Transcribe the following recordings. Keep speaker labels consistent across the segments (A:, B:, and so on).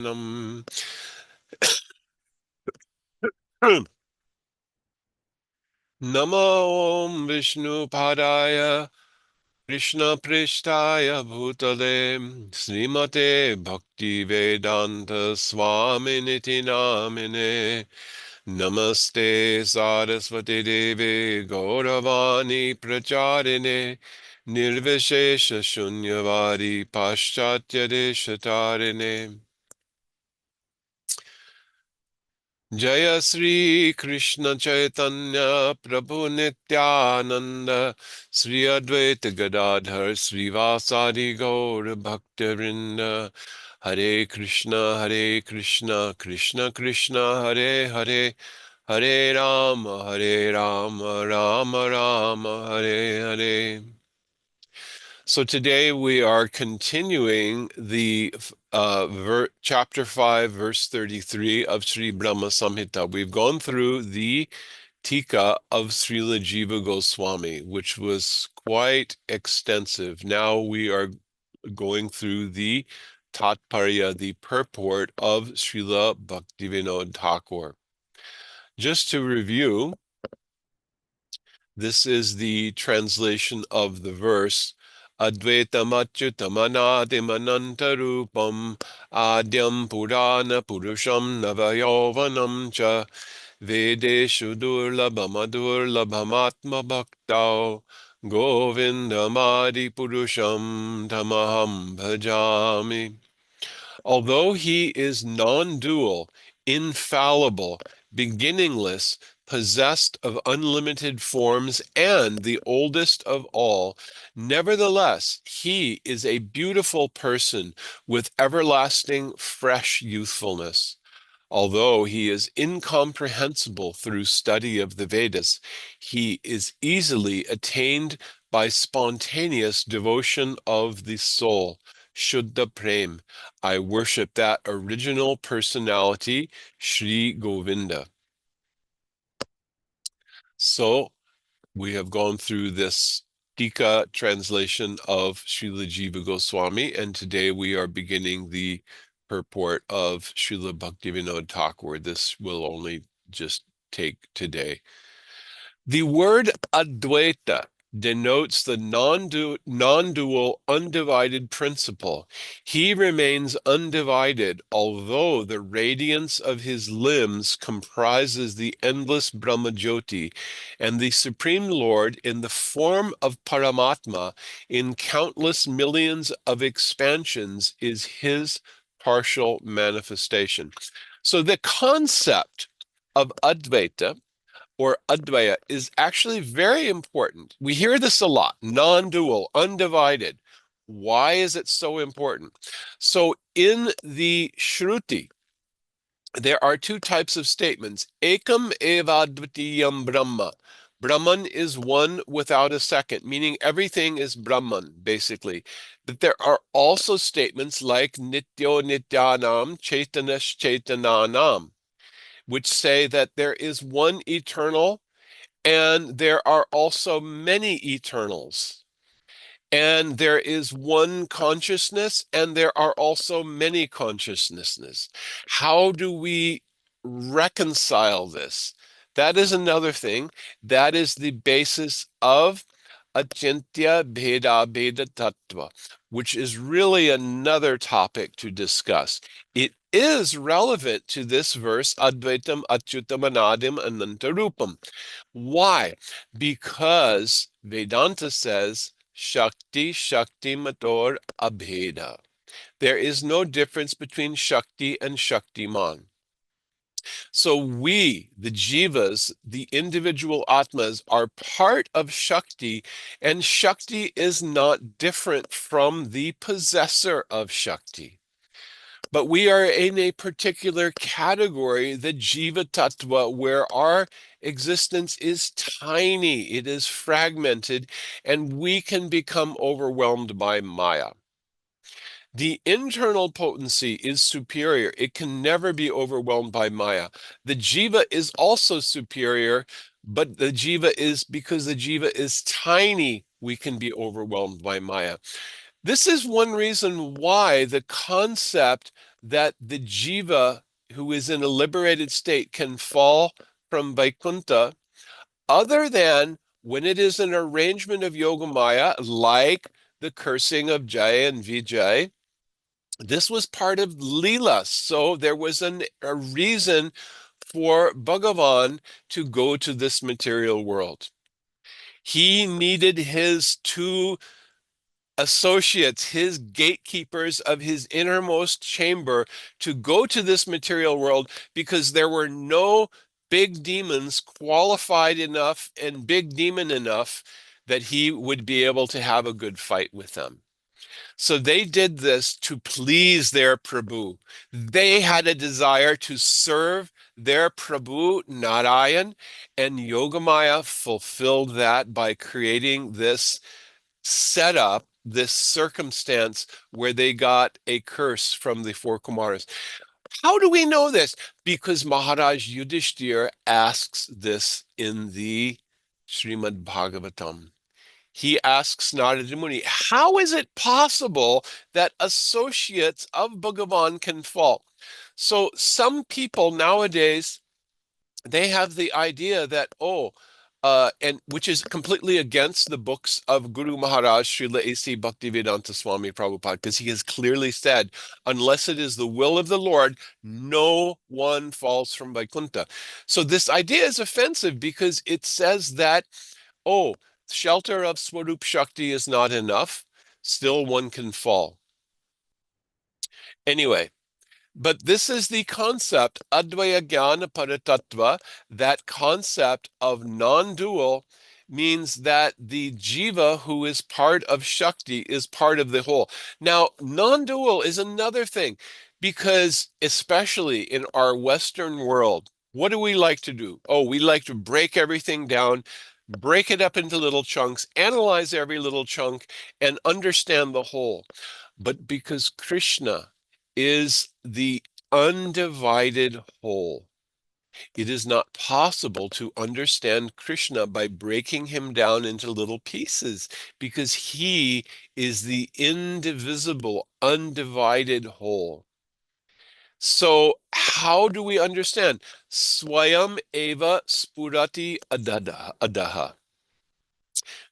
A: Namo Vishnu Padaya Krishna Prishtaya Bhutale Srimate Bhakti Vedanta Swami Niti Namine Namaste Saraswati Devi Gauravani Pracharine Nirvishesha Shunyavadi Paschatya Deshatarine Jaya Sri Krishna Chaitanya Prabhu Nityananda Sri Advaita Gadadhar Sri Vasadi Gaur Bhaktivinoda Hare Krishna Krishna Krishna Hare Hare Hare Rama Rama Rama Hare Hare. So today we are continuing the chapter 5, verse 33 of Sri Brahma Samhita. We've gone through the Tika of Srila Jiva Goswami, which was quite extensive. Now we are going through the Tatparya, the purport of Srila Bhaktivinoda Thakur. Just to review, this is the translation of the verse. Advaitam achyutam anadim anantarupam adyam purana purusham navayovanam cha vedeshu durlabham adurlabhamatma bhaktao govindamadi purusham tamaham bhajami. Although he is non-dual, infallible, beginningless, possessed of unlimited forms, and the oldest of all, nevertheless, he is a beautiful person with everlasting, fresh youthfulness. Although he is incomprehensible through study of the Vedas, he is easily attained by spontaneous devotion of the soul. Shuddha Prem. I worship that original personality, Sri Govinda. So we have gone through this Tika translation of Srila Jiva Goswami, and today we are beginning the purport of Srila Bhaktivinoda Thakur. This will only just take today. The word Advaita denotes the non-dual, undivided principle. He remains undivided, although the radiance of his limbs comprises the endless Brahmajyoti, and the Supreme Lord, in the form of Paramatma, in countless millions of expansions, is his partial manifestation. So the concept of Advaita or Advaya is actually very important. We hear this a lot, non-dual, undivided. Why is it so important? So in the Shruti, there are two types of statements. Ekam evadvitiyam Brahma. Brahman is one without a second, meaning everything is Brahman, basically. But there are also statements like Nityo Nityanam Chaitanash Chaitananam, which say that there is one eternal and there are also many eternals. And there is one consciousness, and there are also many consciousnesses. How do we reconcile this? That is another thing. That is the basis of Achintya Bheda Bheda Tattva, which is really another topic to discuss. It is relevant to this verse, Advaitam Achyutam Anadim Anantarupam. Why? Because Vedanta says Shakti Shakti Mator Abheda. There is no difference between Shakti and Shaktiman. So we, the jivas, the individual atmas, are part of Shakti, and Shakti is not different from the possessor of Shakti. But we are in a particular category, the Jiva Tattva, where our existence is tiny, it is fragmented, and we can become overwhelmed by Maya. The internal potency is superior. It can never be overwhelmed by Maya. The Jiva is also superior, but the Jiva is, because the Jiva is tiny, we can be overwhelmed by Maya. This is one reason why the concept that the jiva who is in a liberated state can fall from Vaikuntha other than when it is an arrangement of Yogamaya, like the cursing of Jaya and Vijay. This was part of Leela, so there was a reason for Bhagavan to go to this material world. He needed his two associates, his gatekeepers of his innermost chamber, to go to this material world because there were no big demons qualified enough and big demon enough that he would be able to have a good fight with them. So they did this to please their Prabhu. They had a desire to serve their Prabhu Narayan, and Yogamaya fulfilled that by creating this setup, this circumstance where they got a curse from the four Kumaras. How do we know this? Because Maharaj Yudhishthir asks this in the Srimad Bhagavatam. He asks Narada Muni, how is it possible that associates of Bhagavan can fall? So some people nowadays, they have the idea that, and which is completely against the books of Guru Maharaj Srila A.C. Bhaktivedanta Swami Prabhupada, because he has clearly said, unless it is the will of the Lord, no one falls from Vaikuntha. So this idea is offensive because it says that, oh, shelter of Swarup Shakti is not enough. Still, one can fall. Anyway, but this is the concept, Advaya Jnana Paratattva, that concept of non-dual means that the jiva who is part of Shakti is part of the whole. Now, non-dual is another thing because especially in our Western world, what do we like to do? Oh, we like to break everything down, break it up into little chunks, analyze every little chunk, and understand the whole. But because Krishna is the undivided whole, it is not possible to understand Krishna by breaking him down into little pieces because he is the indivisible, undivided whole. So how do we understand? Swayam eva spurati adaha.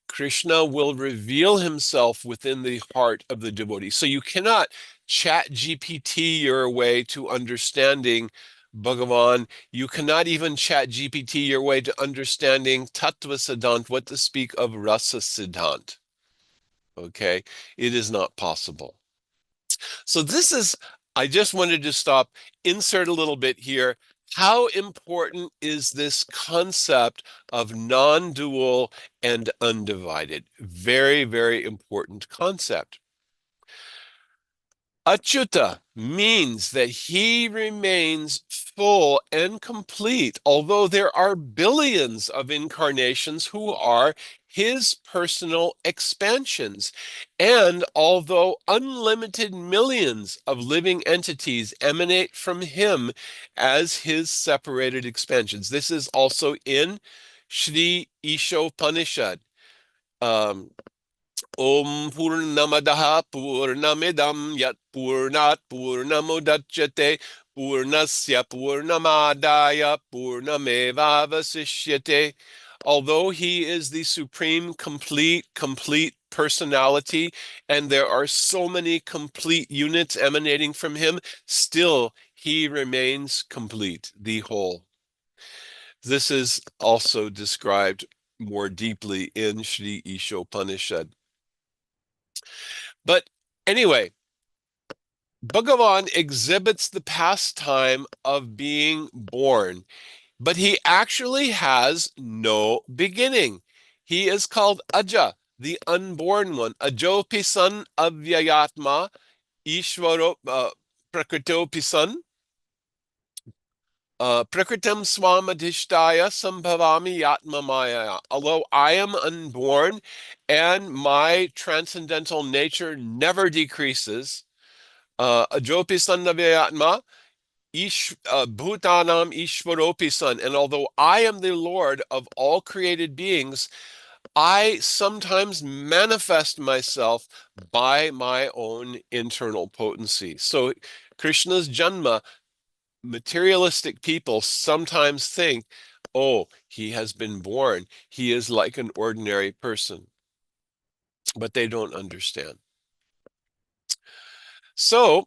A: Krishna will reveal himself within the heart of the devotee. So you cannot chat GPT your way to understanding Bhagavan. You cannot even chat GPT your way to understanding Tattva Siddhant, what to speak of Rasa Siddhant. Okay, it is not possible. So this is, I just wanted to stop, insert a little bit here. How important is this concept of non-dual and undivided? Very, very important concept. Achyuta means that he remains full and complete, although there are billions of incarnations who are his personal expansions. And although unlimited millions of living entities emanate from him as his separated expansions. This is also in Sri Ishopanishad. Om Purnamadaha Purnamidam Yat Purnat Purnamudachyate Purnasya Purnamadaya Purnamevavasishyate. Although he is the supreme, complete personality, and there are so many complete units emanating from him, still he remains complete, the whole. This is also described more deeply in Sri Ishopanishad. But anyway, Bhagavan exhibits the pastime of being born, but he actually has no beginning. He is called Aja, the unborn one. Ajopi san avyayatma, Ishvaro prakritopi san, prakritam swamadhishtaya sambhavami yatma maya. Although I am unborn and my transcendental nature never decreases, Ajopi Sandavayatma, Bhutanam Ishvaropi San. And although I am the Lord of all created beings, I sometimes manifest myself by my own internal potency. So Krishna's Janma, materialistic people sometimes think, oh, he has been born. He is like an ordinary person, but they don't understand. So,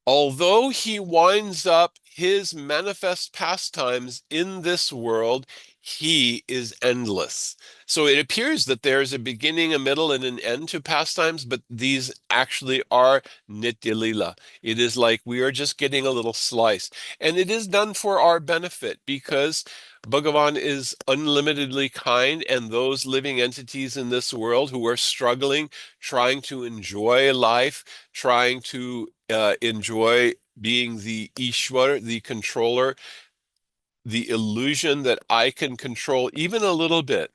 A: although he winds up his manifest pastimes in this world, he is endless. So it appears that there is a beginning, a middle, and an end to pastimes, but these actually are Nitya Lila. It is like we are just getting a little slice. And it is done for our benefit because Bhagavan is unlimitedly kind, and those living entities in this world who are struggling, trying to enjoy life, trying to enjoy being the Ishwar, the controller, the illusion that I can control even a little bit.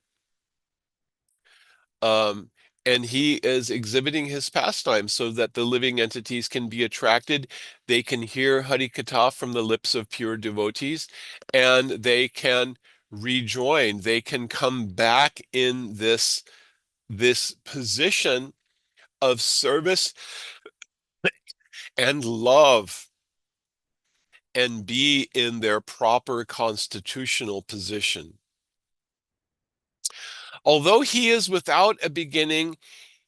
A: Um, and he is exhibiting his pastime so that the living entities can be attracted. They can hear Hari Katha from the lips of pure devotees, and they can rejoin. They can come back in this position of service and love and be in their proper constitutional position. Although he is without a beginning,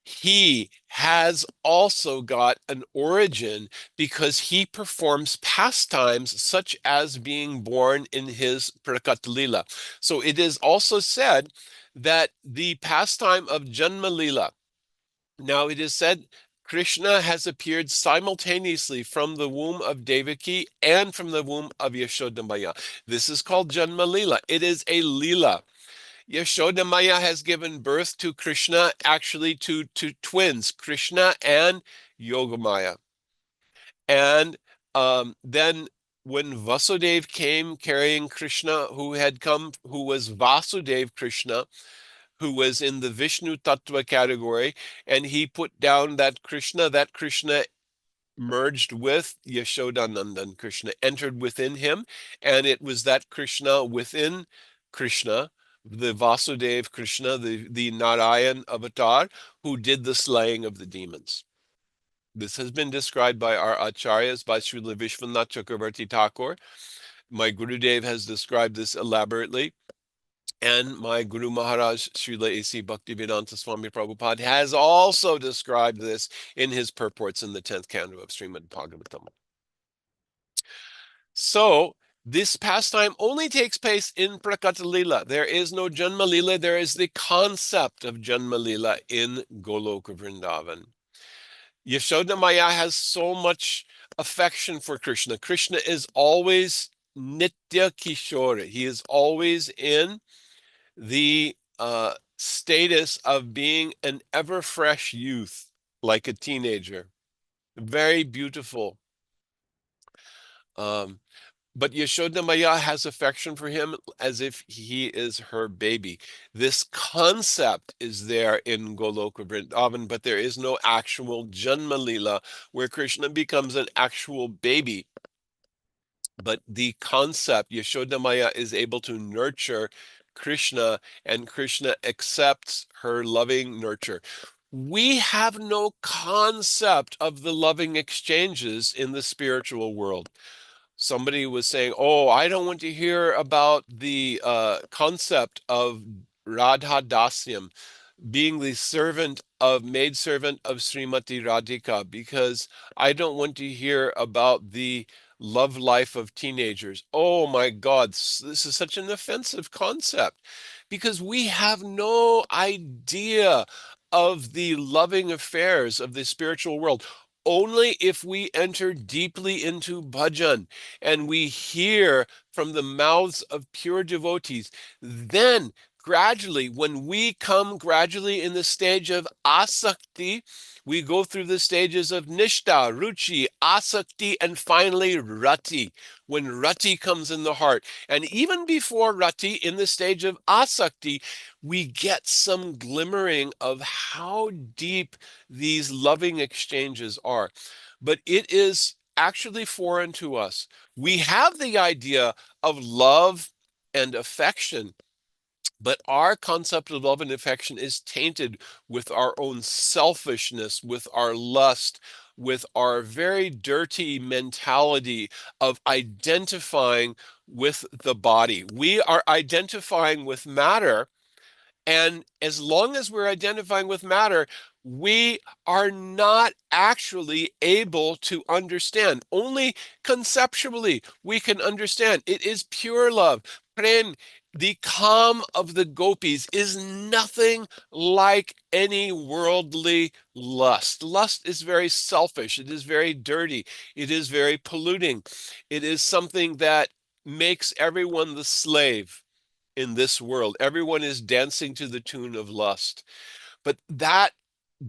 A: he has also got an origin because he performs pastimes such as being born in his Prakat Lila. So it is also said that the pastime of Janma Lila, now it is said Krishna has appeared simultaneously from the womb of Devaki and from the womb of Yashodamaya. This is called Janma Lila. It is a Lila. Yashodamaya has given birth to Krishna, actually to twins, Krishna and Yogamaya. And then when Vasudev came carrying Krishna, who had come, who was Vasudev Krishna, who was in the Vishnu Tattva category, and he put down that Krishna merged with Yashodanandan. Krishna entered within him, and it was that Krishna within Krishna, the Vasudev Krishna, the Narayan avatar, who did the slaying of the demons. This has been described by our acharyas, by Srila Vishwanath Chakravarti Thakur. My Gurudev has described this elaborately. And my Guru Maharaj, Srila A.C. Bhaktivedanta Swami Prabhupada, has also described this in his purports in the 10th canto of Srimad Bhagavatam. So, this pastime only takes place in Prakata Lila. There is no Janma Lila. There is the concept of Janma Lila in Goloka Vrindavan. Yashoda Maya has so much affection for Krishna. Krishna is always Nitya Kishore. He is always in the status of being an ever fresh youth, like a teenager. Very beautiful. But Yashoda Maya has affection for him as if he is her baby. This concept is there in Goloka Vrindavan, but there is no actual Janma Lila where Krishna becomes an actual baby. But the concept, Yashoda Maya is able to nurture Krishna, and Krishna accepts her loving nurture. We have no concept of the loving exchanges in the spiritual world. Somebody was saying, oh, I don't want to hear about the concept of Radha Dasyam, being the maidservant of Srimati Radhika, because I don't want to hear about the love life of teenagers. Oh my God, this is such an offensive concept because we have no idea of the loving affairs of the spiritual world. Only if we enter deeply into bhajan and we hear from the mouths of pure devotees, then gradually, when we come gradually in the stage of asakti, we go through the stages of nishta, ruchi, asakti, and finally rati, when rati comes in the heart. And even before rati, in the stage of asakti, we get some glimmering of how deep these loving exchanges are. But it is actually foreign to us. We have the idea of love and affection, but our concept of love and affection is tainted with our own selfishness, with our lust, with our very dirty mentality of identifying with the body. We are identifying with matter, and as long as we're identifying with matter, we are not actually able to understand. Only conceptually we can understand. It is pure love. Prem, the calm of the gopis, is nothing like any worldly lust. Lust is very selfish. It is very dirty. It is very polluting. It is something that makes everyone the slave in this world. Everyone is dancing to the tune of lust. But that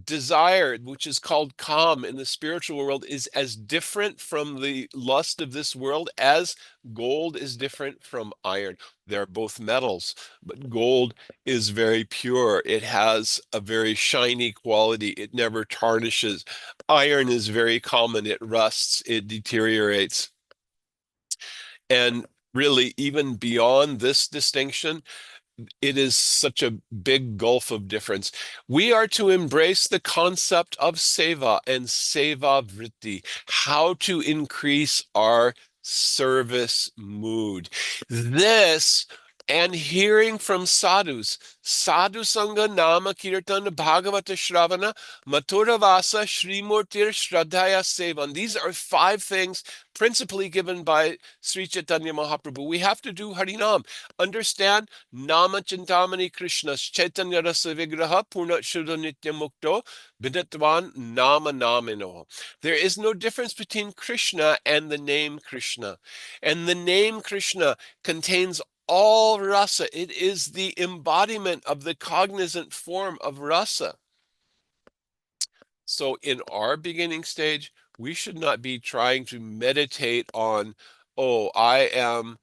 A: desire, which is called calm in the spiritual world, is as different from the lust of this world as gold is different from iron. They're both metals, but gold is very pure. It has a very shiny quality. It never tarnishes. Iron is very common. It rusts, it deteriorates. And really, even beyond this distinction, it is such a big gulf of difference. We are to embrace the concept of seva and seva vritti, how to increase our service mood. This, and hearing from sadhus, sadhu sangha nama kirtana bhagavata shravana maturavasa shrimurtir shraddhaya sevan. These are 5 things principally given by Sri Chaitanya Mahaprabhu. We have to do Harinam. Understand Nama Chintamani Krishna Chaitanya Rasa Vigraha Purna Shuddha Nitya Mukto Vinatvan Nama Namino. There is no difference between Krishna and the name Krishna. And the name Krishna contains all rasa. It is the embodiment of the cognizant form of rasa. So in our beginning stage, we should not be trying to meditate on, oh, I am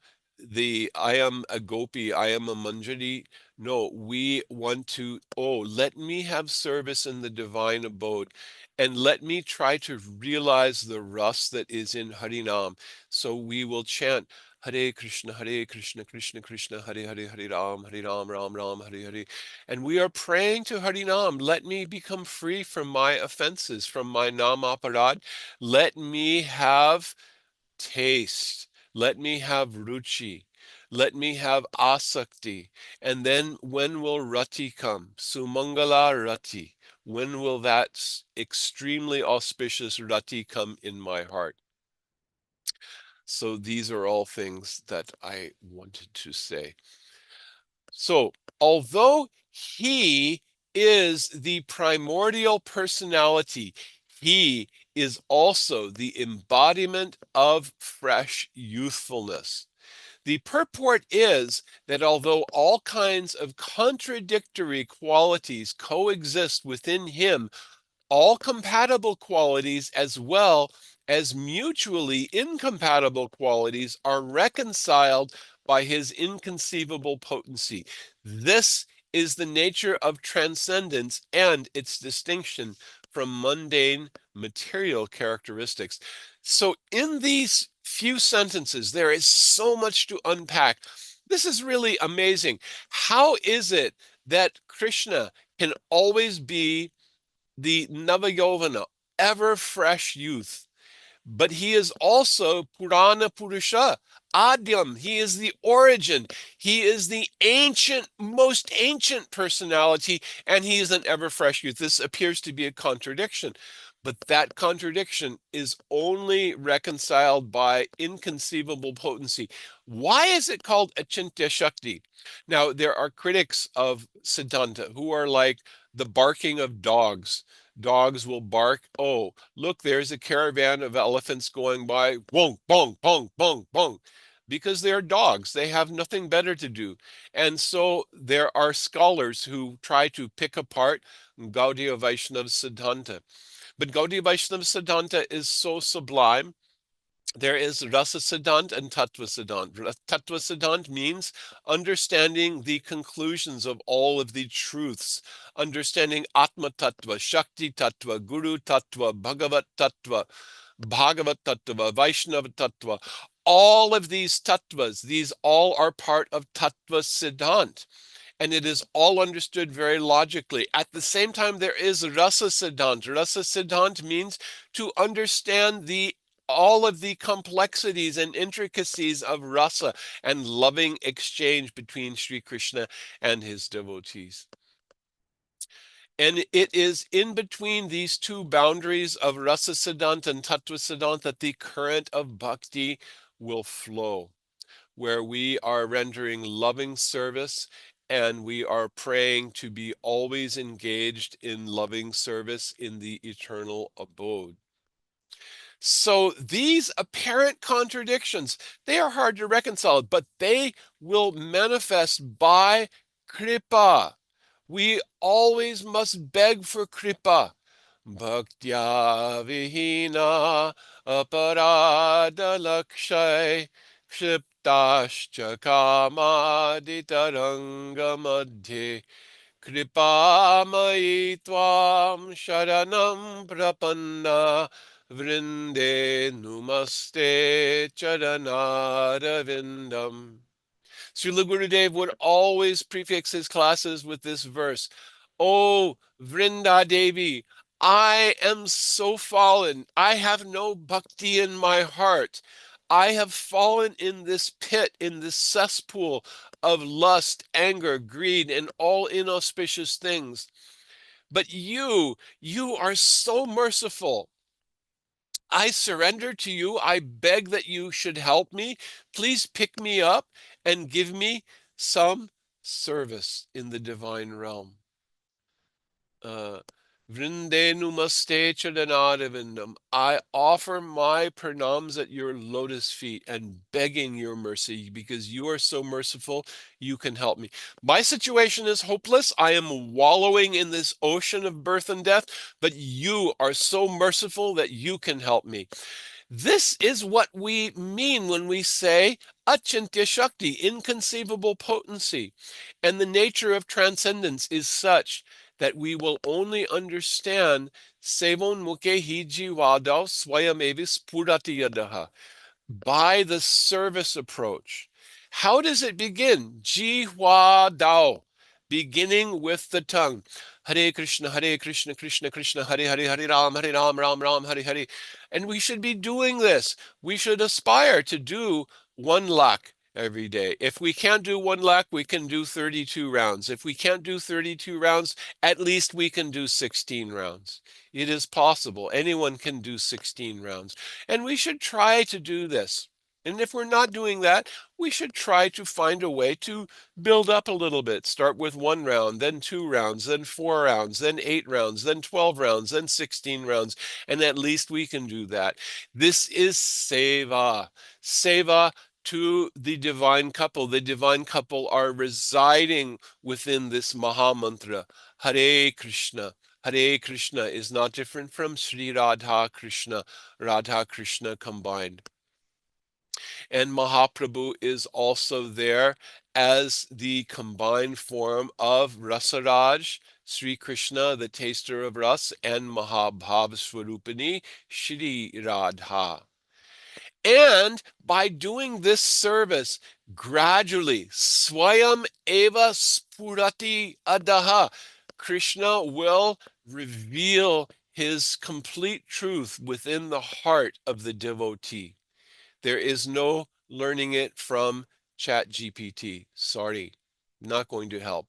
A: a gopi, I am a manjari. No, we want to, oh, let me have service in the divine abode, and let me try to realize the rus that is in Harinam. So we will chant Hare Krishna, Krishna Krishna, Hare Hare, Hare Ram, Ram Ram, Hare Hare. And we are praying to Harinam, let me become free from my offenses, from my namaparad. Let me have taste. Let me have ruchi. Let me have asakti. And then when will rati come? Sumangala rati. When will that extremely auspicious rati come in my heart? So these are all things that I wanted to say. So, although he is the primordial personality, he is also the embodiment of fresh youthfulness. The purport is that although all kinds of contradictory qualities coexist within him, all compatible qualities as well as mutually incompatible qualities are reconciled by his inconceivable potency. This is the nature of transcendence and its distinction from mundane material characteristics. So in these few sentences, there is so much to unpack. This is really amazing. How is it that Krishna can always be the Navayovana, ever fresh youth? But he is also Purana Purusha, Adyam. He is the origin. He is the ancient, most ancient personality, and he is an ever fresh youth. This appears to be a contradiction, but that contradiction is only reconciled by inconceivable potency. Why is it called Achintya Shakti? Now, there are critics of Siddhanta who are like the barking of dogs. Dogs will bark, oh, look, there's a caravan of elephants going by, wong, bong, bong, bong, bong, because they are dogs. They have nothing better to do. And so there are scholars who try to pick apart Gaudiya Vaishnava Siddhanta. But Gaudiya Vaishnava Siddhanta is so sublime. There is Rasa Siddhant and Tattva Siddhant. Tattva Siddhant means understanding the conclusions of all of the truths, understanding Atma Tattva, Shakti Tattva, Guru Tattva, Bhagavat Tattva, Bhagavat Tattva, Vaishnava Tattva. All of these tattvas, these all are part of Tattva Siddhant. and it is all understood very logically. At the same time, there is Rasa Siddhant. Rasa Siddhant means to understand all of the complexities and intricacies of rasa and loving exchange between Sri Krishna and his devotees. And it is in between these two boundaries of Rasa Siddhant and Tattva Siddhant that the current of bhakti will flow, where we are rendering loving service and we are praying to be always engaged in loving service in the eternal abode. So these apparent contradictions, they are hard to reconcile, but they will manifest by kripa. We always must beg for kripa. Bhaktya vihina aparada lakshay kshiptascha kamadhitaranga madhye Kripamayi tvam sharanam prapanna vrinde numaste charanarvindam. Srila Gurudev would always prefix his classes with this verse. Oh, Vrinda Devi, I am so fallen. I have no bhakti in my heart. I have fallen in this pit, in this cesspool of lust, anger, greed, and all inauspicious things. But you are so merciful. I surrender to you. I beg that you should help me. Please pick me up and give me some service in the divine realm. Vrindenumaste chadanadavindam. I offer my pranams at your lotus feet and begging your mercy because you are so merciful, you can help me. My situation is hopeless. I am wallowing in this ocean of birth and death, but you are so merciful that you can help me. This is what we mean when we say Achintya Shakti, inconceivable potency. And the nature of transcendence is such that we will only understand Sevon Mukhe Hiji Vadao Swayamevis Purati Yadaha by the service approach. How does it begin? Jihwa Dao, beginning with the tongue. Hare Krishna, Krishna Krishna, Hare Hare, Hare Ram, Ram Ram, Hare Hare. And we should be doing this. We should aspire to do 1 lakh every day. If we can't do 1 lakh, we can do 32 rounds. If we can't do 32 rounds, at least we can do 16 rounds. It is possible. Anyone can do 16 rounds. And we should try to do this. And if we're not doing that, we should try to find a way to build up a little bit. Start with 1 round, then 2 rounds, then 4 rounds, then 8 rounds, then 12 rounds, then 16 rounds. And at least we can do that. This is seva. Seva to the divine couple. The divine couple are residing within this Maha Mantra. Hare Krishna. Hare Krishna is not different from Sri Radha Krishna, Radha Krishna combined. And Mahaprabhu is also there as the combined form of Rasaraj, Sri Krishna, the taster of Ras, and Mahabhav Swarupani, Shri Radha. And by doing this service gradually, Swayam Eva Spurati Adaha, Krishna will reveal his complete truth within the heart of the devotee. There is no learning it from ChatGPT. Sorry, not going to help.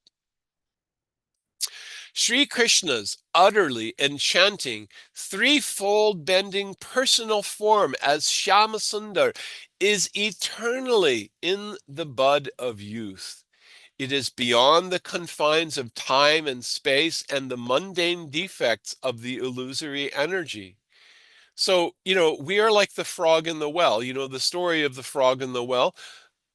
A: Sri Krishna's utterly enchanting, threefold bending personal form as Shyamasundar is eternally in the bud of youth. It is beyond the confines of time and space and the mundane defects of the illusory energy. So, we are like the frog in the well. The story of the frog in the well.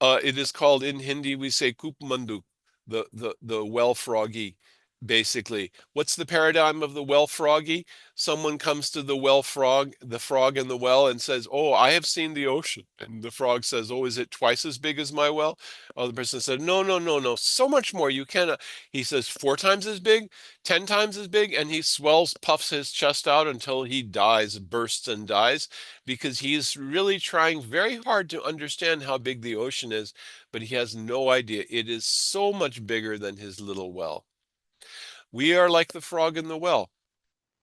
A: It is called in Hindi, we say Kup Manduk, the well froggy. basically. What's the paradigm of the well froggy? Someone comes to the well frog, the frog in the well, and says, "Oh, I have seen the ocean." And the frog says, "Oh, is it twice as big as my well?" Oh, the person said, "No, no, no, no, so much more. You cannot." He says, "Four times as big, 10 times as big," and he swells, puffs his chest out until he dies, bursts and dies, because he's really trying very hard to understand how big the ocean is, but he has no idea. It is so much bigger than his little well. We are like the frog in the well.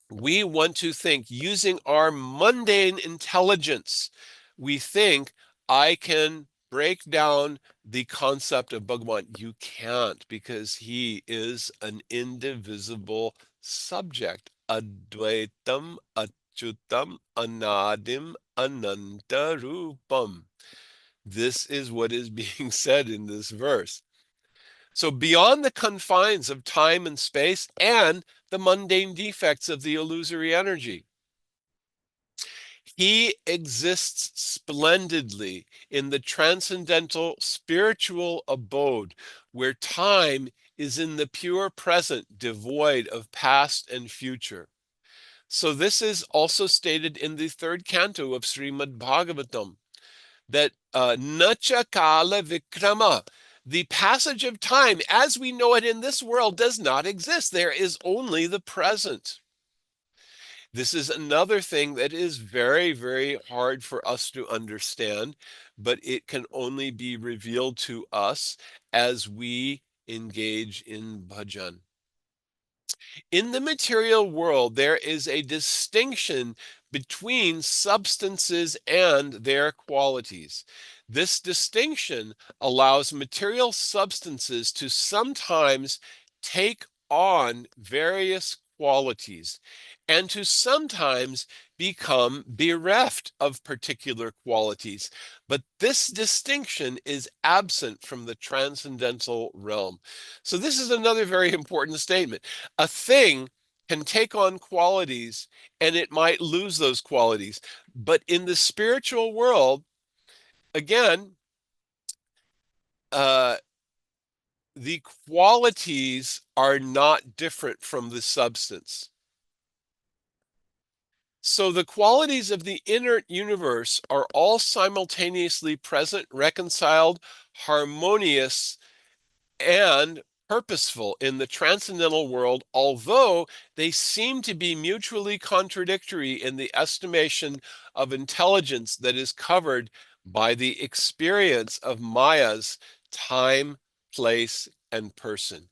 A: We want to think using our mundane intelligence. We think, I can break down the concept of Bhagavan. You can't, because he is an indivisible subject. Advaitam, Achyutam, Anadim, Ananta Rupam. This is what is being said in this verse. So, beyond the confines of time and space and the mundane defects of the illusory energy, he exists splendidly in the transcendental spiritual abode where time is in the pure present, devoid of past and future. So, this is also stated in the third canto of Srimad Bhagavatam, that nacha kala vikrama, the passage of time as we know it in this world, does not exist. There is only the present. This is another thing that is very, very hard for us to understand, but it can only be revealed to us as we engage in bhajan. In the material world, there is a distinction between substances and their qualities. This distinction allows material substances to sometimes take on various qualities and to sometimes become bereft of particular qualities. But this distinction is absent from the transcendental realm. So, this is another very important statement. A thing can take on qualities and it might lose those qualities. But in the spiritual world, again, uh, the qualities are not different from the substance. So the qualities of the inner universe are all simultaneously present, reconciled, harmonious, and purposeful in the transcendental world, although they seem to be mutually contradictory in the estimation of intelligence that is covered by the experience of Maya's time, place, and person.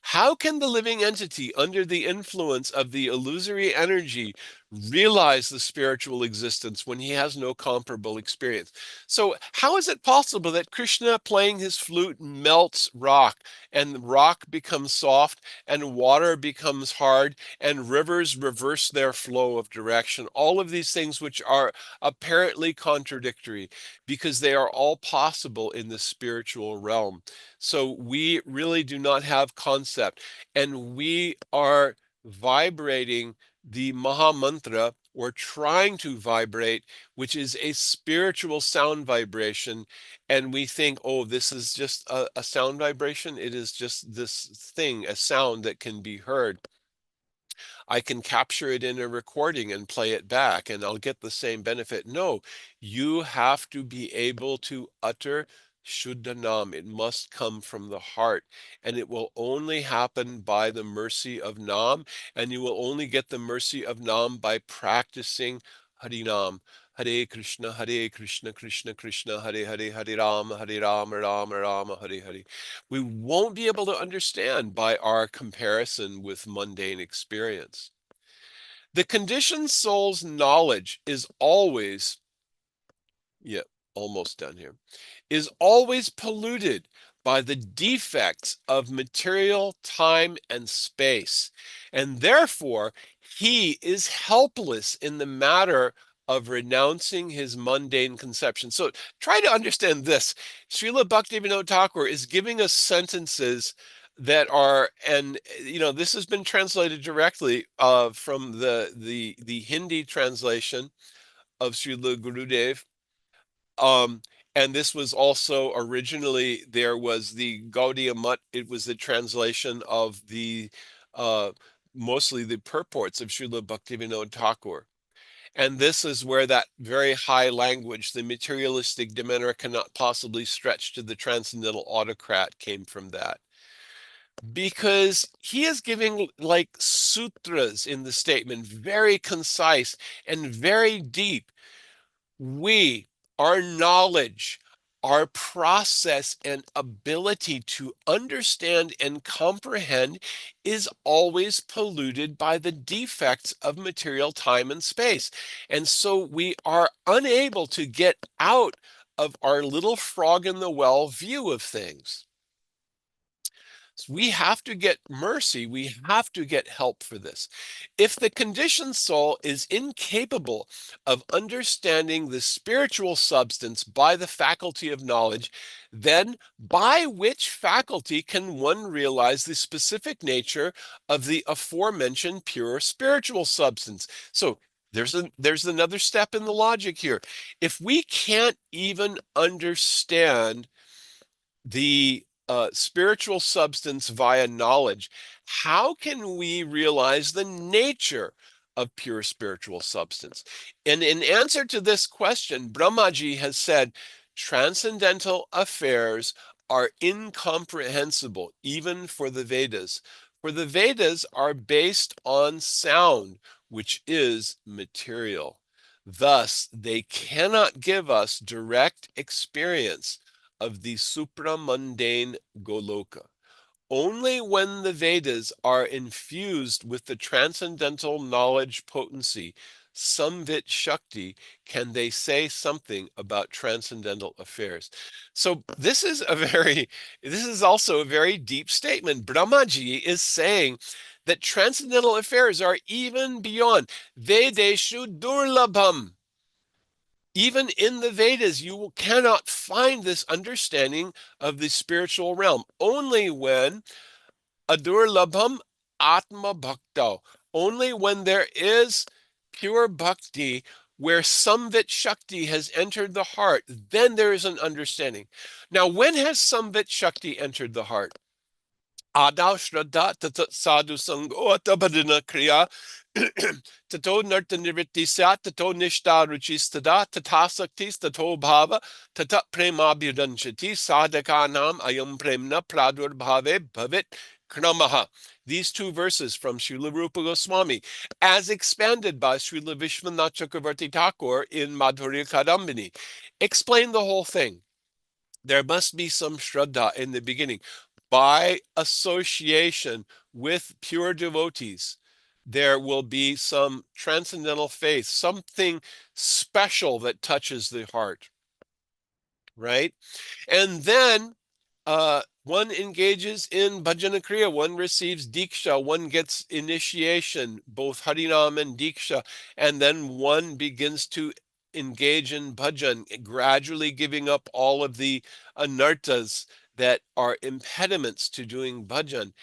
A: How can the living entity, under the influence of the illusory energy, realize the spiritual existence when he has no comparable experience? So, how is it possible that Krishna playing his flute melts rock, and rock becomes soft, and water becomes hard, and rivers reverse their flow of direction? All of these things, which are apparently contradictory, because they are all possible in the spiritual realm. So, we really do not have concept, and we are vibrating the Maha Mantra, or trying to vibrate, which is a spiritual sound vibration. And we think, oh, this is just a sound vibration. It is just this thing, a sound that can be heard. I can capture it in a recording and play it back, and I'll get the same benefit. No, you have to be able to utter Shuddha Nam. It must come from the heart, and it will only happen by the mercy of Nam, and you will only get the mercy of Nam by practicing Harinam. Hare Krishna, Krishna Krishna, Hare Hare, Hare Rama, Rama Rama, Hare Hare. We won't be able to understand by our comparison with mundane experience. The conditioned soul's knowledge is always, yeah, almost done here, is always polluted by the defects of material, time, and space. And therefore, he is helpless in the matter of renouncing his mundane conception. So try to understand this. Srila Bhaktivinoda Thakur is giving us sentences that are, and this has been translated directly from the Hindi translation of Srila Gurudev. um, and this was also originally, there was the Gaudiya Mutt. It was the translation of the uh, mostly the purports of Srila Bhaktivinoda Thakur. And this is where that very high language, the materialistic demeanor cannot possibly stretch to the transcendental autocrat, came from that. Because he is giving like sutras in the statement, very concise and very deep. Our knowledge, our process and ability to understand and comprehend is always polluted by the defects of material time and space. And so we are unable to get out of our little frog in the well view of things. We have to get mercy. We have to get help for this. If the conditioned soul is incapable of understanding the spiritual substance by the faculty of knowledge, then by which faculty can one realize the specific nature of the aforementioned pure spiritual substance? So there's another step in the logic here. If we can't even understand the spiritual substance via knowledge, how can we realize the nature of pure spiritual substance? And in answer to this question, Brahmaji has said, transcendental affairs are incomprehensible even for the Vedas. For the Vedas are based on sound, which is material. Thus, they cannot give us direct experience of the supramundane Goloka. Only when the Vedas are infused with the transcendental knowledge potency, Samvit Shakti, can they say something about transcendental affairs. So this is also a very deep statement. Brahmaji is saying that transcendental affairs are even beyond Vedeshu Durlabham. Even in the Vedas, you cannot find this understanding of the spiritual realm. Only when adurlabham atma bhakto, only when there is pure bhakti, where samvit shakti has entered the heart, then there is an understanding. Now, when has samvit shakti entered the heart? Adau shraddha tatat sadhu sango atabadina kriya tato narta nivritti sat tato nishta ruchistada tatasaktis tato bhava tatat premabhyudanchati sadhakanam ayam premna pradurbhave bhavit kramaha. These two verses from Srila Rupa Goswami, as expanded by Srila Vishwanath Chakravarti Thakur in Madhurya Kadambini, explain the whole thing. There must be some shraddha in the beginning. By association with pure devotees, there will be some transcendental faith, something special that touches the heart, right? And then one engages in bhajana kriya, one receives diksha, one gets initiation, both harinam and diksha, and then one begins to engage in bhajan, gradually giving up all of the anartas that are impediments to doing bhajan.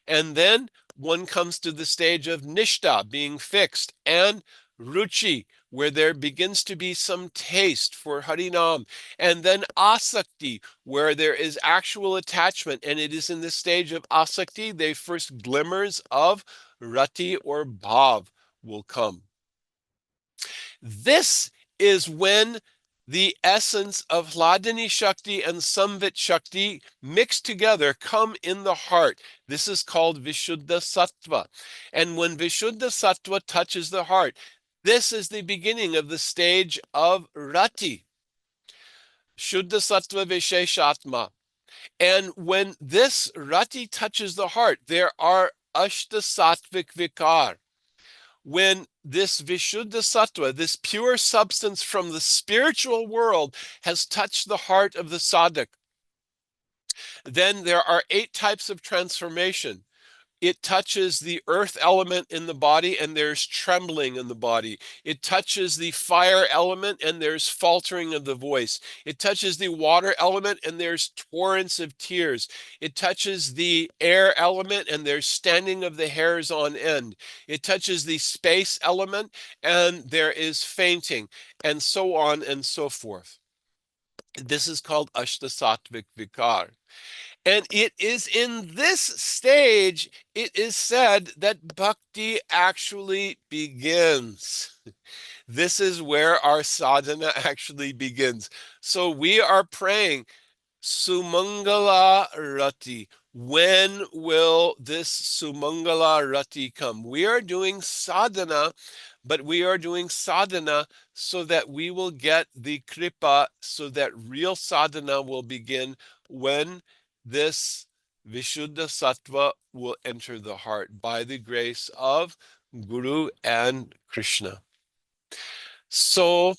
A: And then one comes to the stage of nishta, being fixed, and ruchi, where there begins to be some taste for harinam, and then asakti, where there is actual attachment, and it is in the stage of asakti, the first glimmers of rati or bhav will come. This is when the essence of Hladini Shakti and Samvit Shakti mixed together come in the heart. This is called Vishuddha Sattva. And when Vishuddha Sattva touches the heart, this is the beginning of the stage of Rati. Shuddha Sattva Visheshatma. And when this Rati touches the heart, there are Ashta Sattvic Vikar. When this Vishuddha Sattva, this pure substance from the spiritual world, has touched the heart of the sadhak, then there are 8 types of transformation. It touches the earth element in the body, and there's trembling in the body. It touches the fire element, and there's faltering of the voice. It touches the water element, and there's torrents of tears. It touches the air element, and there's standing of the hairs on end. It touches the space element, and there is fainting, and so on and so forth. This is called Ashtasattvic Vikar. And it is in this stage, it is said that bhakti actually begins. This is where our sadhana actually begins. So we are praying, Sumangala Rati. When will this Sumangala Rati come? We are doing sadhana, but we are doing sadhana so that we will get the kripa, so that real sadhana will begin when this Vishuddha Sattva will enter the heart by the grace of Guru and Krishna. So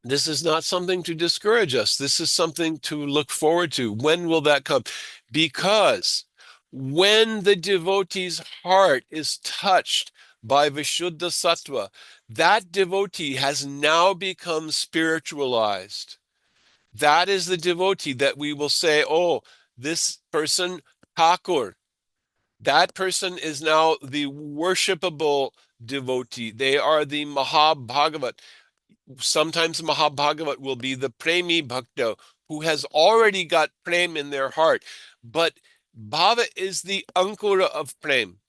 A: this is not something to discourage us. This is something to look forward to. When will that come? Because when the devotee's heart is touched by Vishuddha Sattva, that devotee has now become spiritualized. That is the devotee that we will say, oh, this person, Thakur, that person is now the worshipable devotee. They are the Mahabhagavat. Sometimes Mahabhagavat will be the Premi Bhakta who has already got Prem in their heart. But Bhava is the Ankura of Prem.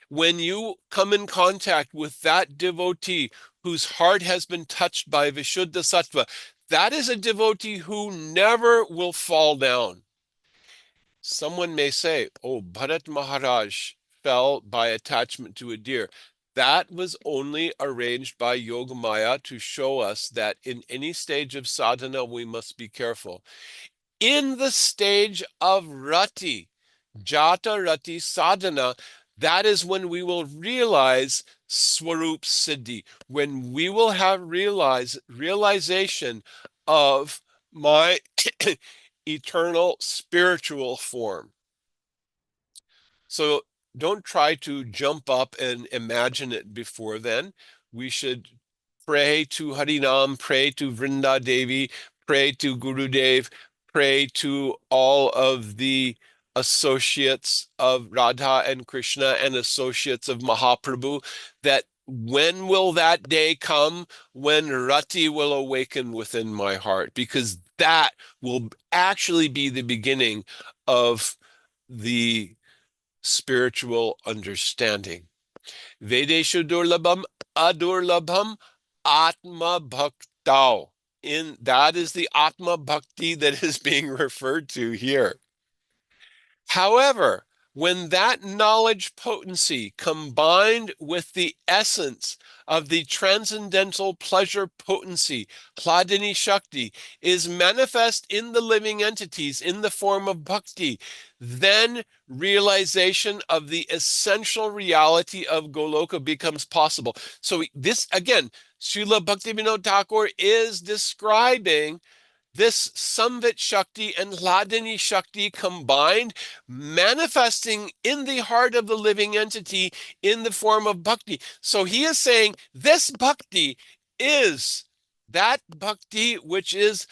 A: When you come in contact with that devotee whose heart has been touched by Vishuddha Sattva, that is a devotee who never will fall down. Someone may say, oh, Bharat Maharaj fell by attachment to a deer. That was only arranged by Yogamaya to show us that in any stage of sadhana, we must be careful. In the stage of rati, jata rati sadhana, that is when we will realize Swarup Siddhi, when we will have realization of my eternal spiritual form. So don't try to jump up and imagine it before then. We should pray to Harinam, pray to Vrinda Devi, pray to Gurudev, pray to all of the associates of Radha and Krishna and associates of Mahaprabhu, that when will that day come when Rati will awaken within my heart? Because that will actually be the beginning of the spiritual understanding. Vedeshu durlabham adurlabham atma bhaktao. In that is the atma bhakti that is being referred to here. However, when that knowledge potency combined with the essence of the transcendental pleasure potency, Hladini Shakti, is manifest in the living entities in the form of bhakti, then realization of the essential reality of Goloka becomes possible. So this, again, Srila Bhaktivinoda Thakur is describing this Samvit Shakti and Hladini Shakti combined, manifesting in the heart of the living entity in the form of bhakti. So he is saying this bhakti is that bhakti which is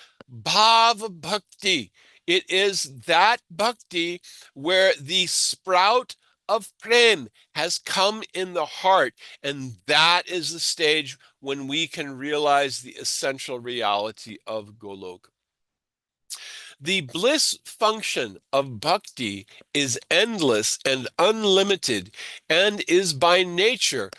A: bhav bhakti. It is that bhakti where the sprout of prem has come in the heart, and that is the stage when we can realize the essential reality of Goloka. The bliss function of bhakti is endless and unlimited, and is by nature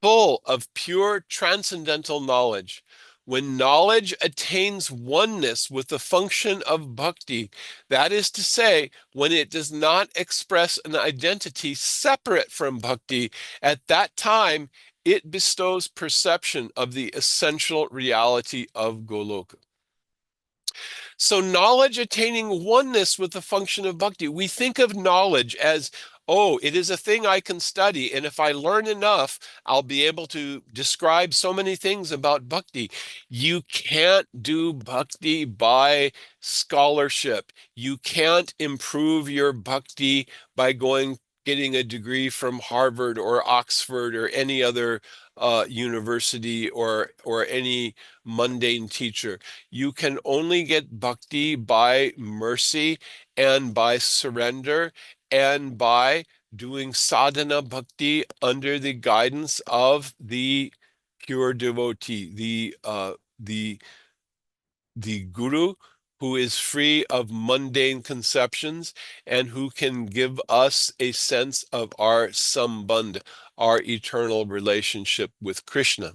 A: full of pure transcendental knowledge. When knowledge attains oneness with the function of bhakti, that is to say, when it does not express an identity separate from bhakti, at that time it bestows perception of the essential reality of Goloka. So knowledge attaining oneness with the function of bhakti. We think of knowledge as, oh, it is a thing I can study, and if I learn enough, I'll be able to describe so many things about bhakti. You can't do bhakti by scholarship. You can't improve your bhakti by getting a degree from Harvard or Oxford or any other university or any mundane teacher. You can only get bhakti by mercy and by surrender and by doing sadhana bhakti under the guidance of the pure devotee, the guru who is free of mundane conceptions, and who can give us a sense of our sambandh, our eternal relationship with Krishna.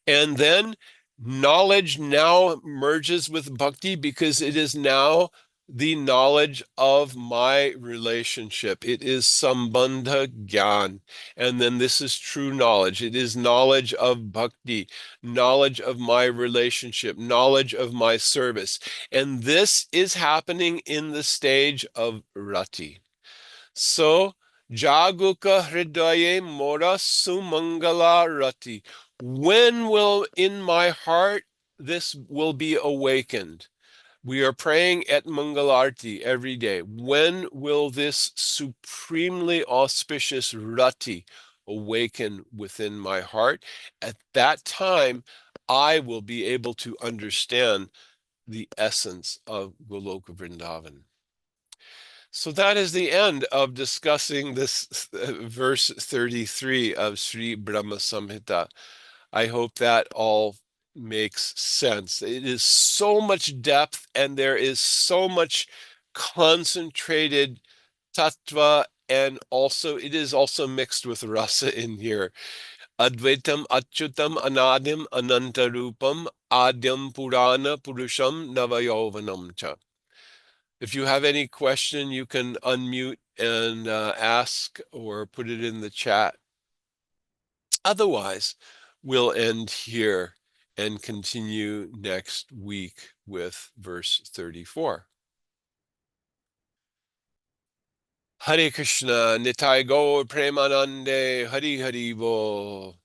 A: And then knowledge now merges with bhakti because it is now the knowledge of my relationship. It is sambandha gyan. And then this is true knowledge. It is knowledge of bhakti, knowledge of my relationship, knowledge of my service. And this is happening in the stage of rati. So, Jaguka Hridaye Mora Sumangala Rati. When will in my heart this will be awakened? We are praying at Mangalarti every day. When will this supremely auspicious Rati awaken within my heart? At that time, I will be able to understand the essence of Goloka Vrindavan. So that is the end of discussing this verse 33 of Sri Brahma Samhita. I hope that all makes sense. It is so much depth and there is so much concentrated tattva, and also it is also mixed with rasa in here. Advaitam Achyutam Anadim Anantarupam Adyam Purana Purusham Navayovanam Cha. If you have any question, you can unmute and ask or put it in the chat. Otherwise, we'll end here and continue next week with verse 34. Hare Krishna, Nitai Gaur Premanande, Hari Hari Bo.